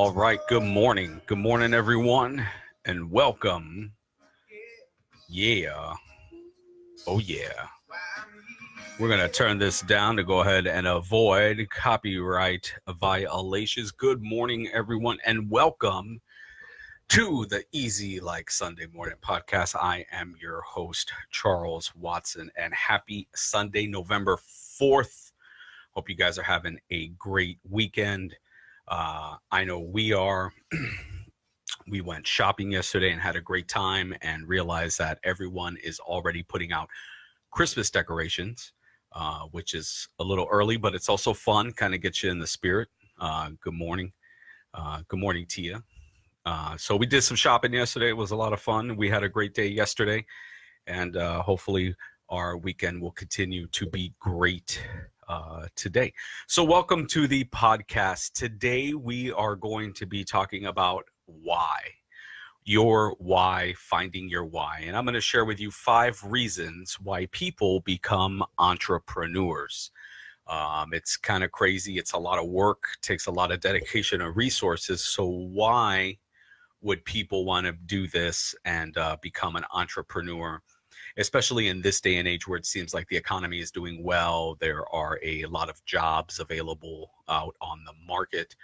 All right, good morning. Good morning, everyone, and welcome. Yeah. Oh, yeah. We're going to turn this down to go ahead and avoid copyright violations. Good morning, everyone, and welcome to the Easy Like Sunday Morning podcast. I am your host, Charles Watson, and happy Sunday, November 4th. Hope you guys are having a great weekend. I know we are. We went shopping yesterday and had a great time and realized that everyone is already putting out Christmas decorations, which is a little early, but it's also fun, kind of gets you in the spirit. Good morning. Good morning, Tia. So we did some shopping yesterday. It was a lot of fun. We had a great day yesterday, and hopefully our weekend will continue to be great today. So welcome to the podcast. Today we are going to be talking about why. Your why, finding your why. And I'm going to share with you 5 reasons why people become entrepreneurs. It's kind of crazy. It's a lot of work, takes a lot of dedication and resources. So why would people want to do this and become an entrepreneur? Especially in this day and age where it seems like the economy is doing well, there are a lot of jobs available out on the market.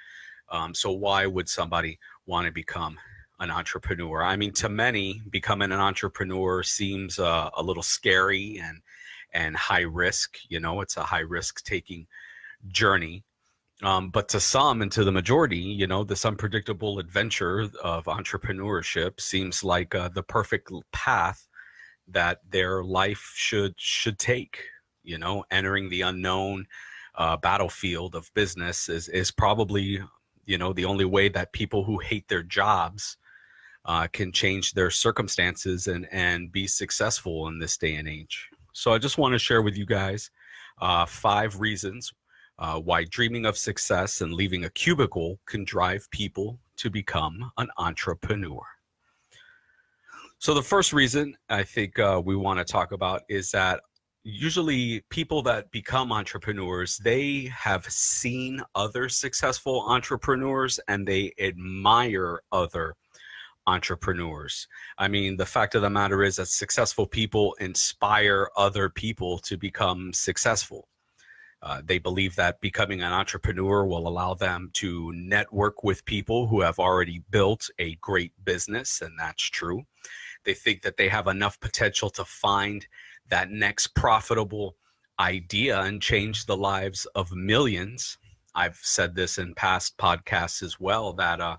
So why would somebody want to become an entrepreneur? I mean, to many, becoming an entrepreneur seems a little scary and high risk. You know, it's a high risk taking journey. But to some and to the majority, you know, this unpredictable adventure of entrepreneurship seems like the perfect path that their life should take. You know, entering the unknown battlefield of business is probably, you know, the only way that people who hate their jobs can change their circumstances and be successful in this day and age. So I just want to share with you guys 5 reasons why dreaming of success and leaving a cubicle can drive people to become an entrepreneur. So the first reason I think we want to talk about is that usually people that become entrepreneurs, they have seen other successful entrepreneurs and they admire other entrepreneurs. I mean, the fact of the matter is that successful people inspire other people to become successful. They believe that becoming an entrepreneur will allow them to network with people who have already built a great business, and that's true. They think that they have enough potential to find that next profitable idea and change the lives of millions. I've said this in past podcasts as well, that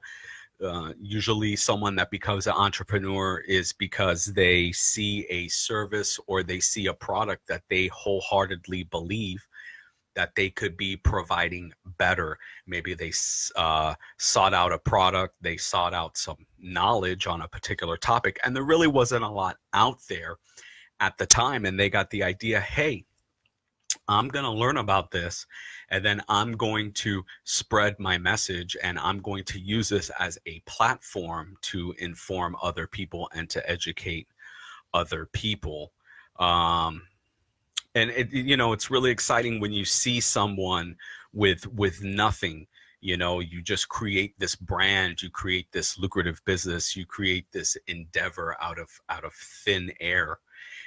usually someone that becomes an entrepreneur is because they see a service or they see a product that they wholeheartedly believe that they could be providing better. Maybe they sought out a product, they sought out some knowledge on a particular topic, and there really wasn't a lot out there at the time. And they got the idea, hey, I'm going to learn about this, and then I'm going to spread my message, and I'm going to use this as a platform to inform other people and to educate other people. And you know, it's really exciting when you see someone with nothing. You know, you just create this brand, you create this lucrative business, you create this endeavor out of thin air,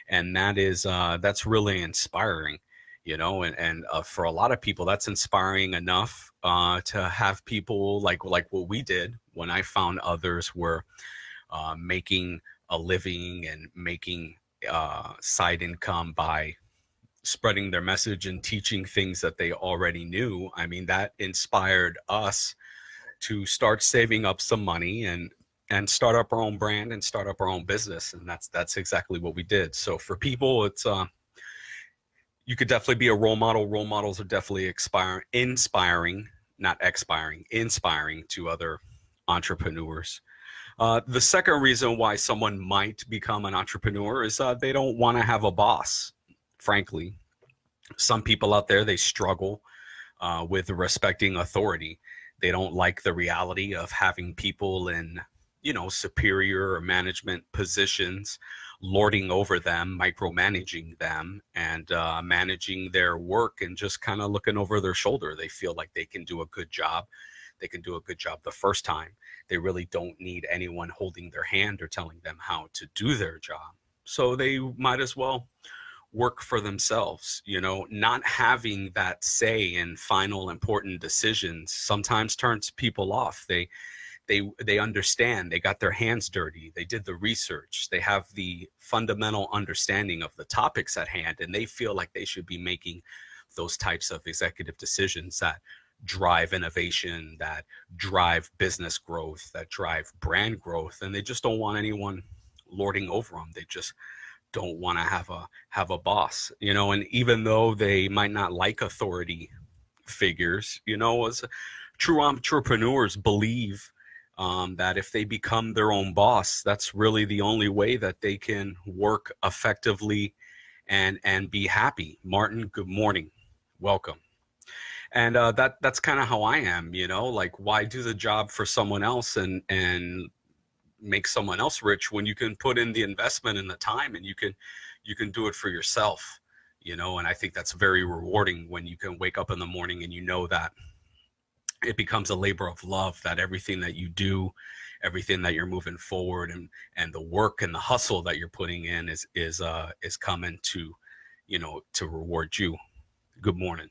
and that's really inspiring. You know, and for a lot of people, that's inspiring enough to have people like what we did when I found others were making a living and making side income by spreading their message and teaching things that they already knew. I mean, that inspired us to start saving up some money and start up our own brand and start up our own business. And that's exactly what we did. So for people, it's you could definitely be a role model. Role models are definitely inspiring, not expiring, inspiring to other entrepreneurs. The second reason why someone might become an entrepreneur is they don't want to have a boss. Frankly, some people out there, they struggle with respecting authority. They don't like the reality of having people in, you know, superior or management positions lording over them, micromanaging them, and managing their work and just kind of looking over their shoulder. They feel like they can do a good job. They can do a good job the first time. They really don't need anyone holding their hand or telling them how to do their job. So they might as well work for themselves. Not having that say in final important decisions sometimes turns people off. They understand, they got their hands dirty, they did the research, they have the fundamental understanding of the topics at hand, and they feel like they should be making those types of executive decisions that drive innovation, that drive business growth, that drive brand growth, and they just don't want anyone lording over them. They just don't want to have a boss, and even though they might not like authority figures, as true entrepreneurs believe that if they become their own boss, that's really the only way that they can work effectively and be happy. Martin, good morning. Welcome. And that's kind of how I am, like, why do the job for someone else and make someone else rich when you can put in the investment and the time, and you can do it for yourself, and I think that's very rewarding when you can wake up in the morning and that it becomes a labor of love, that everything that you do, everything that you're moving forward, and the work and the hustle that you're putting in is coming to reward you. Good morning.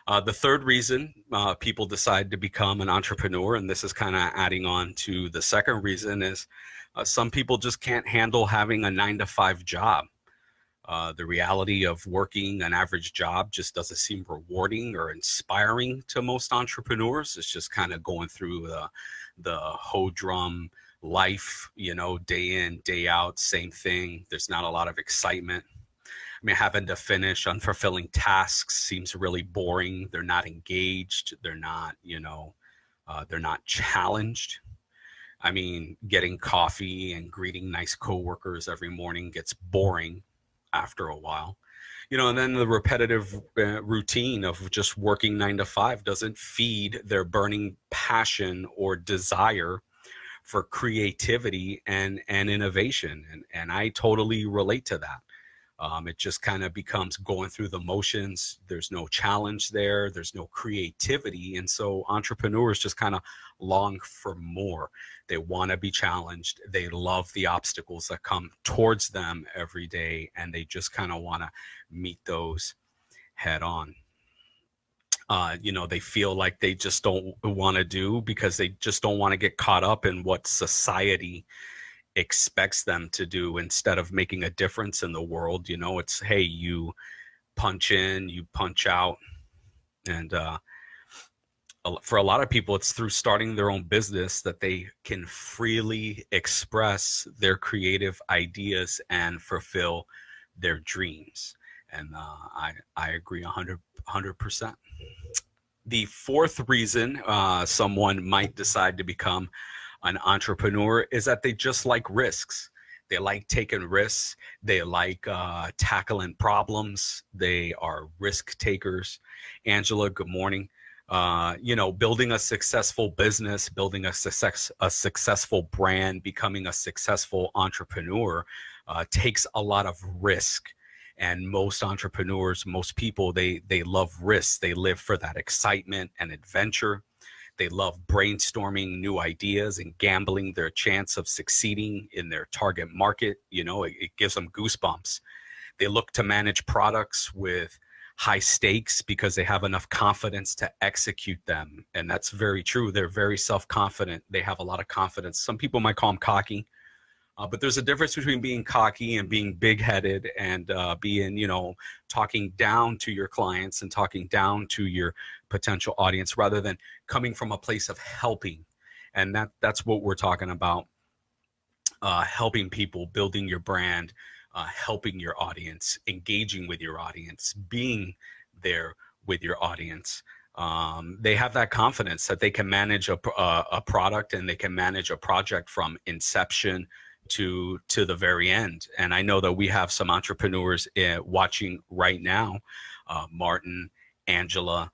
The third reason people decide to become an entrepreneur, and this is kind of adding on to the second reason, is some people just can't handle having a 9-to-5 job. The reality of working an average job just doesn't seem rewarding or inspiring to most entrepreneurs. It's just kind of going through the humdrum life, day in, day out, same thing. There's not a lot of excitement. I mean, having to finish unfulfilling tasks seems really boring. They're not engaged. They're not, they're not challenged. I mean, getting coffee and greeting nice coworkers every morning gets boring after a while, and then the repetitive routine of just working 9-to-5 doesn't feed their burning passion or desire for creativity and innovation. And I totally relate to that. It just kind of becomes going through the motions. There's no challenge there. There's no creativity. And so entrepreneurs just kind of long for more. They want to be challenged. They love the obstacles that come towards them every day, and they just kind of want to meet those head on. They feel like they just don't want to do, because they just don't want to get caught up in what society expects them to do instead of making a difference in the world. It's, hey, you punch in, you punch out. And for a lot of people, it's through starting their own business that they can freely express their creative ideas and fulfill their dreams. And I agree 100%. The fourth reason someone might decide to become an entrepreneur is that they just like risks. They like taking risks. They like tackling problems. They are risk takers. Angela, good morning. Building a successful business, building a successful brand, becoming a successful entrepreneur takes a lot of risk. And most entrepreneurs, most people, they love risks. They live for that excitement and adventure. They love brainstorming new ideas and gambling their chance of succeeding in their target market. It gives them goosebumps. They look to manage products with high stakes because they have enough confidence to execute them. And that's very true. They're very self-confident. They have a lot of confidence. Some people might call them cocky, but there's a difference between being cocky and being big-headed and being, talking down to your clients and talking down to your potential audience, rather than coming from a place of helping. And that's what we're talking about, helping people, building your brand, helping your audience, engaging with your audience, being there with your audience. They have that confidence that they can manage a product, and they can manage a project from inception to the very end. And I know that we have some entrepreneurs watching right now, Martin, Angela,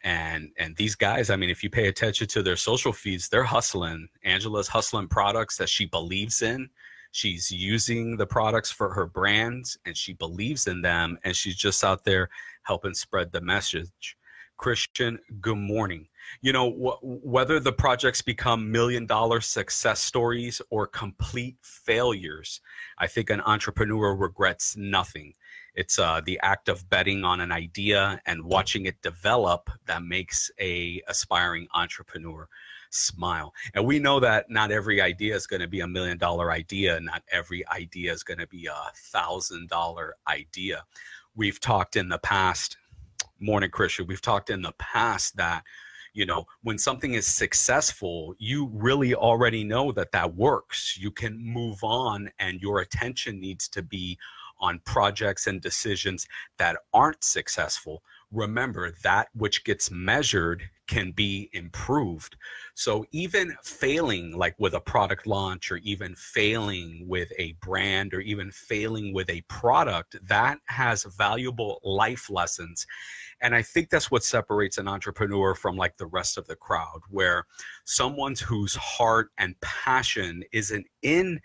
and these guys. I mean, if you pay attention to their social feeds, they're hustling. Angela's hustling products that she believes in. She's using the products for her brands, and she believes in them, and she's just out there helping spread the message. Christian, good morning. You know, whether the projects become million-dollar success stories or complete failures, I think an entrepreneur regrets nothing. It's the act of betting on an idea and watching it develop that makes a aspiring entrepreneur smile. And we know that not every idea is going to be $1 million idea. Not every idea is going to be $1,000 idea. We've talked in the past, morning Christian, we've talked in the past that, you know, when something is successful, you really already know that that works. You can move on, and your attention needs to be on projects and decisions that aren't successful. Remember, that which gets measured can be improved. So even failing, like with a product launch, or even failing with a brand, or even failing with a product, that has valuable life lessons. And I think that's what separates an entrepreneur from like the rest of the crowd, where someone whose heart and passion isn't in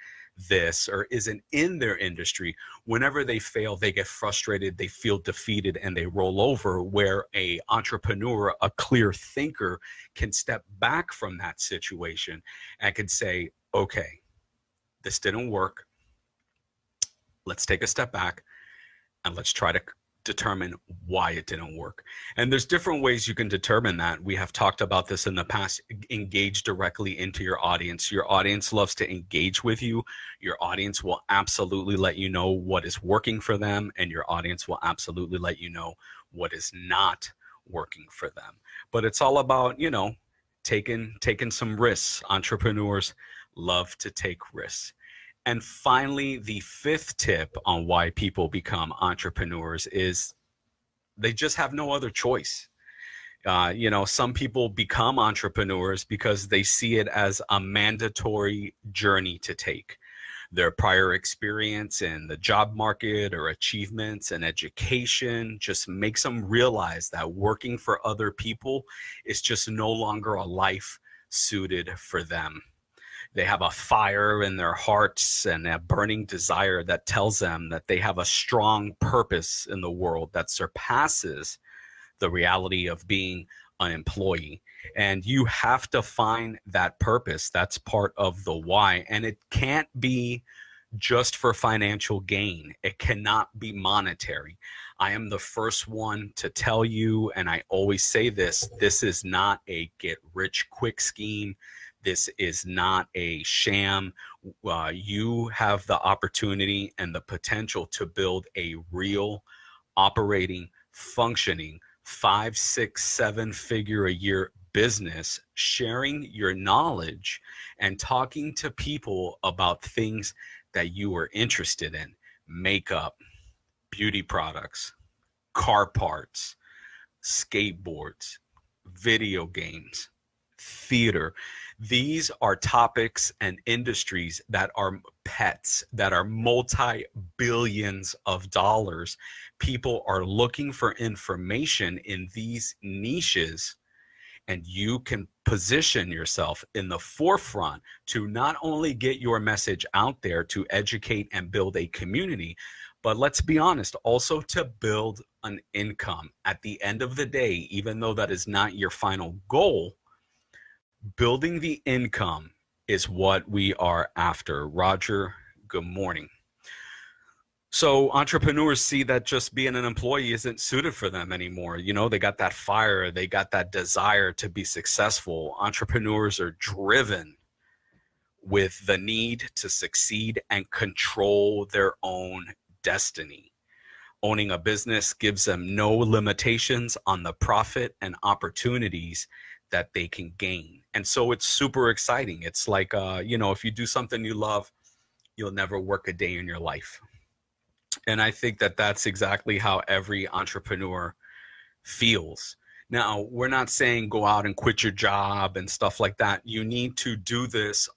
this or isn't in their industry, whenever they fail, they get frustrated, they feel defeated, and they roll over. Where a entrepreneur, a clear thinker, can step back from that situation and can say, okay, this didn't work. Let's take a step back and let's try to determine why it didn't work. And there's different ways you can determine that. We have talked about this in the past. Engage directly into your audience. Your audience loves to engage with you. Your audience will absolutely let you know what is working for them, and your audience will absolutely let you know what is not working for them. But it's all about, you know, taking some risks. Entrepreneurs love to take risks. And finally, the fifth tip on why people become entrepreneurs is they just have no other choice. You know, some people become entrepreneurs because they see it as a mandatory journey to take. Their prior experience in the job market or achievements and education just makes them realize that working for other people is just no longer a life suited for them. They have a fire in their hearts and a burning desire that tells them that they have a strong purpose in the world that surpasses the reality of being an employee. And you have to find that purpose. That's part of the why. And it can't be just for financial gain. It cannot be monetary. I am the first one to tell you, and I always say this is not a get rich quick scheme. This is not a sham. You have the opportunity and the potential to build a real operating, functioning 5, 6, 7 figure a year business, sharing your knowledge and talking to people about things that you are interested in: makeup, beauty products, car parts, skateboards, video games, theater. These are topics and industries that are pets, that are multi-billions of dollars. People are looking for information in these niches, and you can position yourself in the forefront to not only get your message out there to educate and build a community, but let's be honest, also to build an income. At the end of the day, even though that is not your final goal, building the income is what we are after. Roger, good morning. So entrepreneurs see that just being an employee isn't suited for them anymore. You know, they got that fire, they got that desire to be successful. Entrepreneurs are driven with the need to succeed and control their own destiny. Owning a business gives them no limitations on the profit and opportunities that they can gain. And so it's super exciting. It's like, you know, if you do something you love, you'll never work a day in your life. And I think that that's exactly how every entrepreneur feels. Now, we're not saying go out and quit your job and stuff like that. You need to do this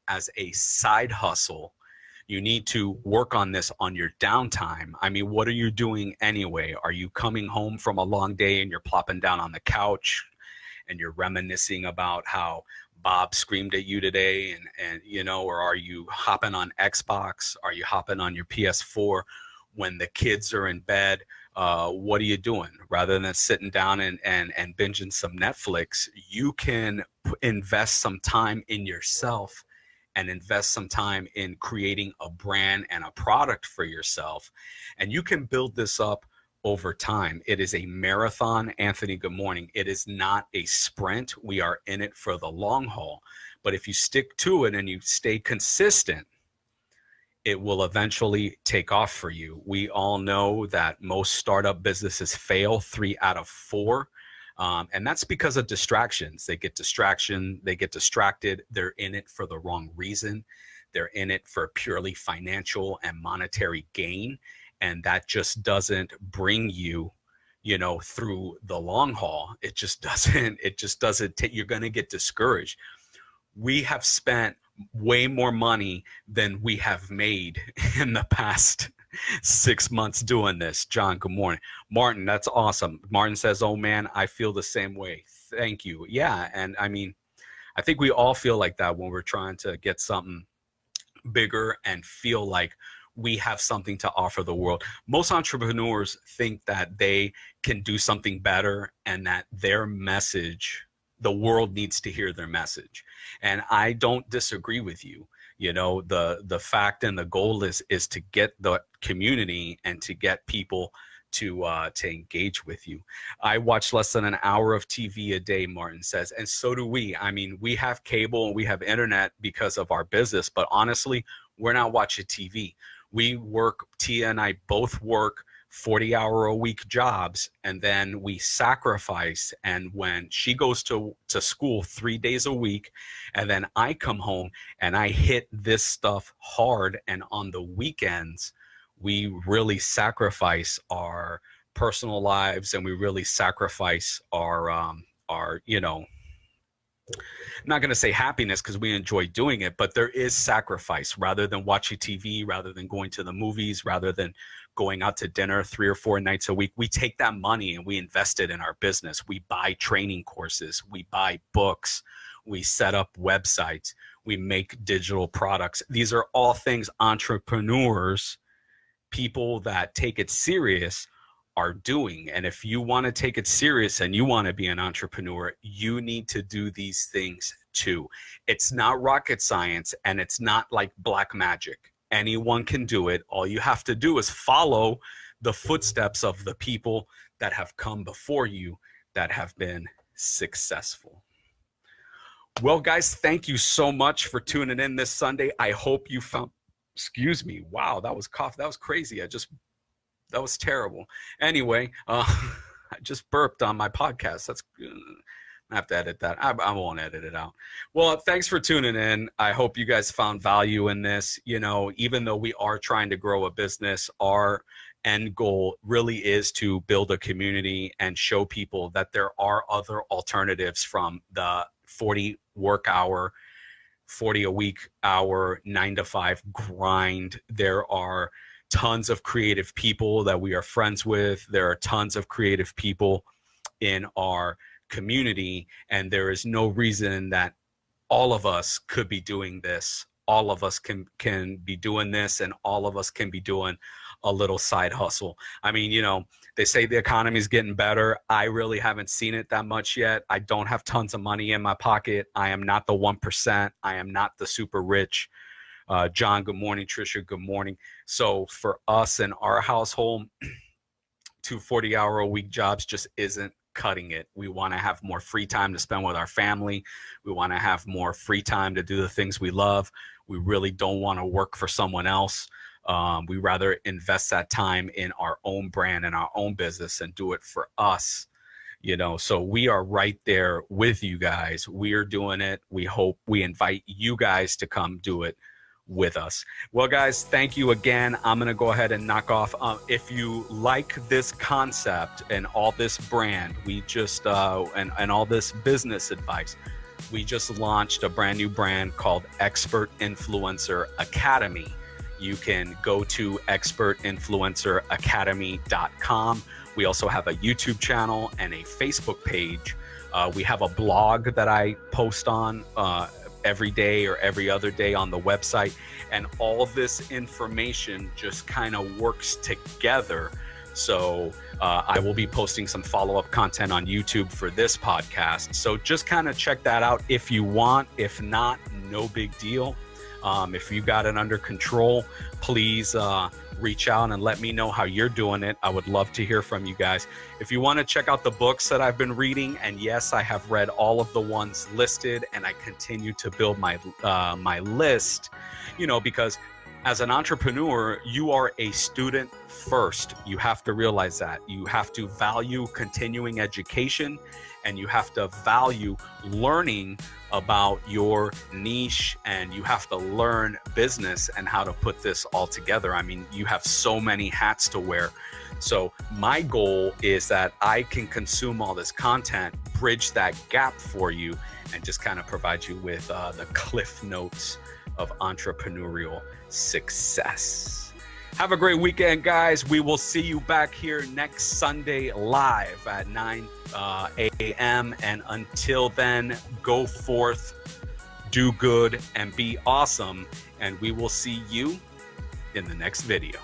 as a side hustle. You need to work on this on your downtime. I mean, what are you doing anyway? Are you coming home from a long day and you're plopping down on the couch and you're reminiscing about how Bob screamed at you today, and you know, or are you hopping on Xbox? Are you hopping on your PS4 when the kids are in bed? what are you doing? Rather than sitting down and binging some Netflix, you can invest some time in yourself and invest some time in creating a brand and a product for yourself. And you can build this up over time. It is a marathon. Anthony, good morning. It is not a sprint. We are in it for the long haul. But if you stick to it and you stay consistent, it will eventually take off for you. We all know that most startup businesses fail 3 out of 4. And that's because of distractions. They get distracted. They're in it for the wrong reason. They're in it for purely financial and monetary gain. And that just doesn't bring you, through the long haul. It just doesn't you're going to get discouraged. We have spent way more money than we have made in the past 6 months doing this. John, good morning. Martin, that's awesome. Martin says, oh man, I feel the same way. Thank you. Yeah. And I mean, I think we all feel like that when we're trying to get something bigger and feel like we have something to offer the world. Most entrepreneurs think that they can do something better and that their message, the world needs to hear their message. And I don't disagree with you. The fact and the goal is to get the community and to get people to engage with you. I watch less than an hour of TV a day, Martin says, and so do we. I mean, we have cable and we have internet because of our business, but honestly, we're not watching TV. We work, Tia and I both work 40-hour-a-week jobs, and then we sacrifice. And when she goes to school 3 days a week, and then I come home and I hit this stuff hard, and on the weekends, we really sacrifice our personal lives, and we really sacrifice our I'm not going to say happiness because we enjoy doing it, but there is sacrifice. Rather than watching TV, rather than going to the movies, rather than going out to dinner 3 or 4 nights a week, we take that money and we invest it in our business. We buy training courses, we buy books, we set up websites, we make digital products. These are all things entrepreneurs, people that take it serious, are doing. And if you want to take it serious and you want to be an entrepreneur, you need to do these things too. It's not rocket science and it's not like black magic. Anyone can do it. All you have to do is follow the footsteps of the people that have come before you that have been successful. Well, guys, thank you so much for tuning in this Sunday. I hope you found, excuse me. Wow, that was cough. That was crazy. That was terrible. Anyway, I just burped on my podcast. I have to edit that. I won't edit it out. Well, thanks for tuning in. I hope you guys found value in this. Even though we are trying to grow a business, our end goal really is to build a community and show people that there are other alternatives from the 40 work hour, 40 a week hour, 9 to 5 grind. There are tons of creative people that we are friends with. There are tons of creative people in our community, and there is no reason that all of us could be doing this. All of us can be doing this, and all of us can be doing a little side hustle. I mean, they say the economy is getting better. I really haven't seen it that much yet. I don't have tons of money in my pocket. I am not the 1%. I am not the super rich. John, good morning. Trisha, good morning. So for us in our household, 2 40-hour-a-week jobs just isn't cutting it. We want to have more free time to spend with our family. We want to have more free time to do the things we love. We really don't want to work for someone else. We rather invest that time in our own brand and our own business and do it for us. So we are right there with you guys. We are doing it. We invite you guys to come do it with us. Well, guys, thank you again. I'm going to go ahead and knock off. If you like this concept and all this brand, we just, and all this business advice, we just launched a brand new brand called Expert Influencer Academy. You can go to expertinfluenceracademy.com. We also have a YouTube channel and a Facebook page. We have a blog that I post on every day or every other day on the website. And all this information just kind of works together So I will be posting some follow-up content on YouTube for this podcast. So just kind of check that out if you want. If not, no big deal. If you got it under control, please reach out and let me know how you're doing it. I would love to hear from you guys. If you want to check out the books that I've been reading, and yes, I have read all of the ones listed, and I continue to build my my list, you know, because as an entrepreneur, you are a student first. You have to realize that. You have to value continuing education, and you have to value learning about your niche, and you have to learn business and how to put this all together. I mean, you have so many hats to wear. So my goal is that I can consume all this content, bridge that gap for you, and just kind of provide you with the cliff notes of entrepreneurial success. Have a great weekend, guys. We will see you back here next Sunday live at 9 a.m. And until then, go forth, do good, and be awesome. And we will see you in the next video.